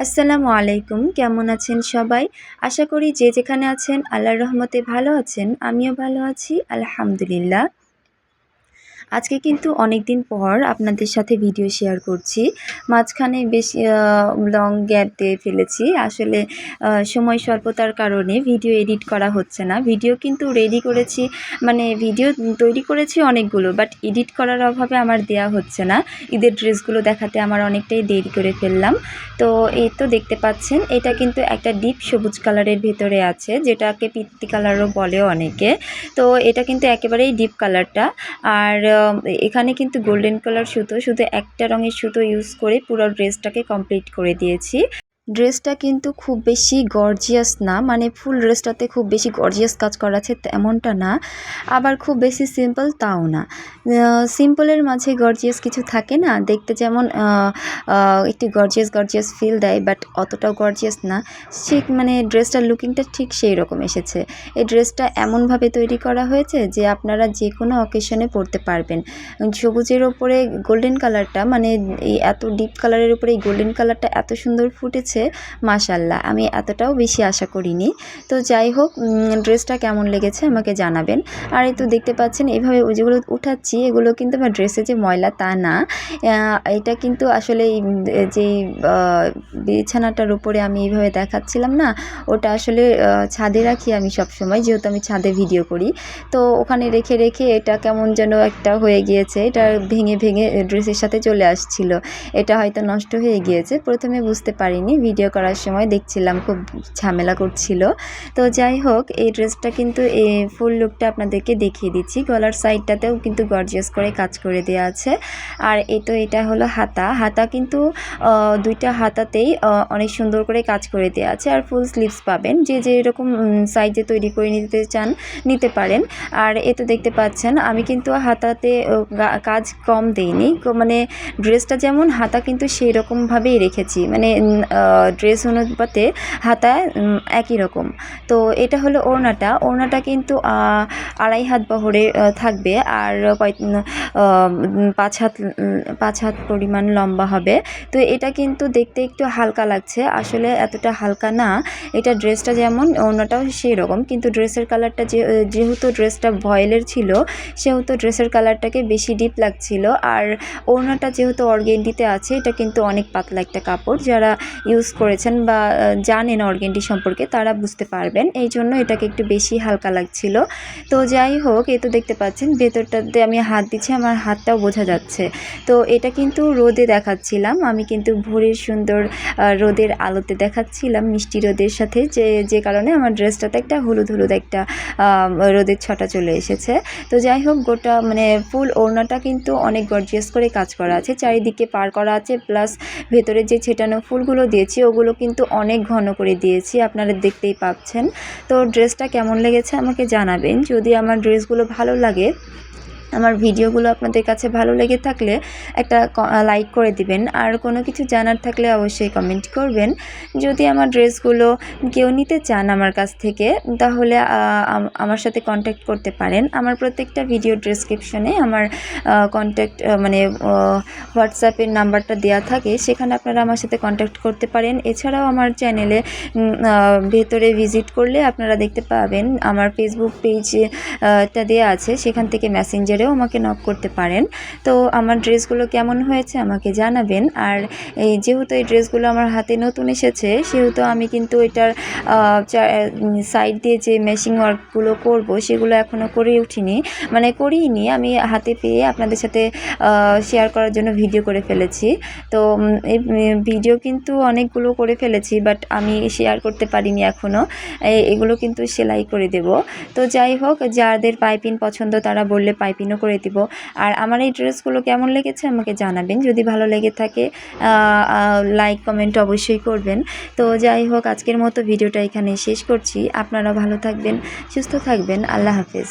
আসসালামু আলাইকুম। কেমন আছেন সবাই? আশা করি যে যেখানে আছেন আল্লাহর রহমতে ভালো আছেন। আমিও ভালো আছি আলহামদুলিল্লাহ। আজকে কিন্তু অনেক দিন পর আপনাদের সাথে ভিডিও শেয়ার করছি। মাঝখানে বেশ লং গ্যাপ দিয়ে ফেলেছি। আসলে সময় স্বল্পতার কারণে ভিডিও এডিট করা হচ্ছে না। ভিডিও কিন্তু রেডি করেছি, মানে ভিডিও তৈরি করেছি অনেকগুলো, বাট এডিট করার অভাবে আমার দেয়া হচ্ছে না। ঈদের ড্রেসগুলো দেখাতে আমার অনেকটাই দেরি করে ফেললাম। তো এই তো দেখতে পাচ্ছেন, এটা কিন্তু একটা ডিপ সবুজ কালারের ভেতরে আছে, যেটাকে পিত্তি কালারও বলে অনেকে। তো এটা কিন্তু একেবারেই ডিপ কালারটা। আর এখানে কিন্তু গোল্ডেন কালার সুতো, শুধু একটা রঙের সুতো ইউজ করে পুরো ড্রেসটাকে কমপ্লিট করে দিয়েছি। ড্রেসটা কিন্তু খুব বেশি গর্জিয়াস না, মানে ফুল ড্রেসটাতে খুব বেশি গর্জিয়াস কাজ করা আছে তেমনটা না, আবার খুব বেশি সিম্পল তাও না। সিম্পলের মাঝে গর্জিয়াস কিছু থাকে না, দেখতে যেমন একটু গর্জিয়াস ফিল দেয়, বাট অতটাও গর্জিয়াস না। ঠিক মানে ড্রেসটার লুকিংটা ঠিক সেই রকম এসেছে। এই ড্রেসটা এমনভাবে তৈরি করা হয়েছে যে আপনারা যে কোনো অকেশনে পরতে পারবেন। সবুজের ওপরে গোল্ডেন কালারটা, মানে এই এত ডিপ কালারের উপরে এই গোল্ডেন কালারটা এত সুন্দর ফুটেছে, মাশাল্লাহ, আমি এতটাও বেশি আশা করিনি। তো যাই হোক, ড্রেসটা কেমন লেগেছে আমাকে জানাবেন। আর এই তো দেখতে পাচ্ছেন এইভাবে যেগুলো উঠাচ্ছি, এগুলো কিন্তু আমার ড্রেসে যে ময়লা তা না। এটা কিন্তু আসলে যে বিছানাটার উপরে আমি এইভাবে দেখাচ্ছিলাম না, ওটা আসলে ছাদে রাখি আমি সবসময়, যেহেতু আমি ছাদে ভিডিও করি। তো ওখানে রেখে রেখে এটা কেমন যেন একটা হয়ে গিয়েছে, এটা ভেঙে ভেঙে ড্রেসের সাথে চলে আসছিল। এটা হয়তো নষ্ট হয়ে গিয়েছে, প্রথমে বুঝতে পারিনি, ভিডিও করার সময় দেখছিলাম খুব ঝামেলা করছিল। তো যাই হোক, এই ড্রেসটা কিন্তু এই ফুল লুকটা আপনাদেরকে দেখিয়ে দিচ্ছি। গলার সাইডটাতেও কিন্তু গর্জিয়াস করে কাজ করে দেওয়া আছে। আর এটা হলো হাতা কিন্তু দুইটা হাতাতেই অনেক সুন্দর করে কাজ করে দেওয়া আছে। আর ফুল স্লিভস পাবেন, যে যেরকম সাইজে তৈরি করে নিতে চান নিতে পারেন। আর তো দেখতে পাচ্ছেন আমি কিন্তু হাতাতে কাজ কম দেইনি, মানে ড্রেসটা যেমন হাতা কিন্তু সেই রকমভাবেই রেখেছি, মানে ড্রেস অনুপাতে হাতা একই রকম। তো এটা হলো ওড়নাটা কিন্তু 2.5 হাত বহরে থাকবে, আর 5 হাত পরিমাণ লম্বা হবে। তো এটা কিন্তু দেখতে একটু হালকা লাগছে, আসলে এতটা হালকা না। এটা ড্রেসটা যেমন, ওড়নাটাও সেই রকম, কিন্তু ড্রেসের কালারটা যেহেতু ড্রেসটা ভয়েলের ছিল, সেহেতু ড্রেসের কালারটাকে বেশি ডিপ লাগছিল। আর ওড়নাটা যেহেতু অর্গেন্ডিতে আছে, এটা কিন্তু অনেক পাতলা একটা কাপড়, যারা ইউজ করেছেন বা জানেন অর্গেন্ডি সম্পর্কে তারা বুঝতে পারবেন, এই জন্য এটাকে একটু বেশি হালকা লাগছিল। তো যাই হোক, তো দেখতে পাচ্ছেন ভেতরটাতে আমি হাত দিচ্ছি, আমার হাতটাও বোঝা যাচ্ছে। তো এটা কিন্তু রোদে দেখাচ্ছিলাম, আমি কিন্তু ভোরের সুন্দর রোদের আলোতে দেখাচ্ছিলাম, মিষ্টি রোদের সাথে, যে কারণে আমার ড্রেসটাতে একটা হলুদ একটা রোদের ছটা চলে এসেছে। তো যাই হোক, গোটা মানে ফুল ওড়নাটা কিন্তু অনেক গর্জিয়াস করে কাজ করা আছে, চারিদিকে পার করা আছে, প্লাস ভেতরে যে ছেটানো ফুলগুলো দিয়েছি ওগুলো কিন্তু অনেক ঘন করে দিয়েছি, আপনারা দেখতেই পাচ্ছেন। তো ড্রেসটা কেমন লেগেছে আমাকে জানাবেন। যদি আমার ড্রেসগুলো ভালো লাগে, আমার ভিডিওগুলো আপনাদের কাছে ভালো লেগে থাকলে একটা লাইক করে দিবেন, আর কোনো কিছু জানার থাকলে অবশ্যই কমেন্ট করবেন। যদি আমার ড্রেসগুলো কেউ নিতে চান আমার কাছ থেকে, তাহলে আমার সাথে কন্ট্যাক্ট করতে পারেন। আমার প্রত্যেকটা ভিডিও ডেসক্রিপশনে আমার কন্ট্যাক্ট মানে হোয়াটসঅ্যাপের নাম্বারটা দেওয়া থাকে, সেখানে আপনারা আমার সাথে কন্ট্যাক্ট করতে পারেন। এছাড়াও আমার চ্যানেলে ভেতরে ভিজিট করলে আপনারা দেখতে পাবেন আমার ফেসবুক পেজটা দেওয়া আছে, সেখান থেকে মেসেঞ্জারেও আমাকে নক করতে পারেন। তো আমার ড্রেসগুলো কেমন হয়েছে আমাকে জানাবেন। আর যেহেতু এই ড্রেসগুলো আমার হাতে নতুন এসেছে, সেহেতু আমি কিন্তু এটার সাইড দিয়ে যে মেশিং ওয়ার্কগুলো করব সেগুলো এখনও করিনি, আমি হাতে পেয়ে আপনাদের সাথে শেয়ার করার জন্য ভিডিও করে ফেলেছি। তো এই ভিডিও কিন্তু অনেকগুলো করে ফেলেছি, বাট আমি শেয়ার করতে পারিনি এখনও, এগুলো কিন্তু সেলাই করে দেব। তো যাই হোক, যাদের পাইপিং পছন্দ তারা বললে পাইপিংও করে দিব। আর আমার এই ড্রেসগুলো কেমন লেগেছে আমাকে জানাবেন, যদি ভালো লেগে থাকে লাইক কমেন্ট অবশ্যই করবেন। তো যাই হোক, আজকের মতো ভিডিওটা এখানে শেষ করছি। আপনারা ভালো থাকবেন, সুস্থ থাকবেন, আল্লাহ হাফেজ।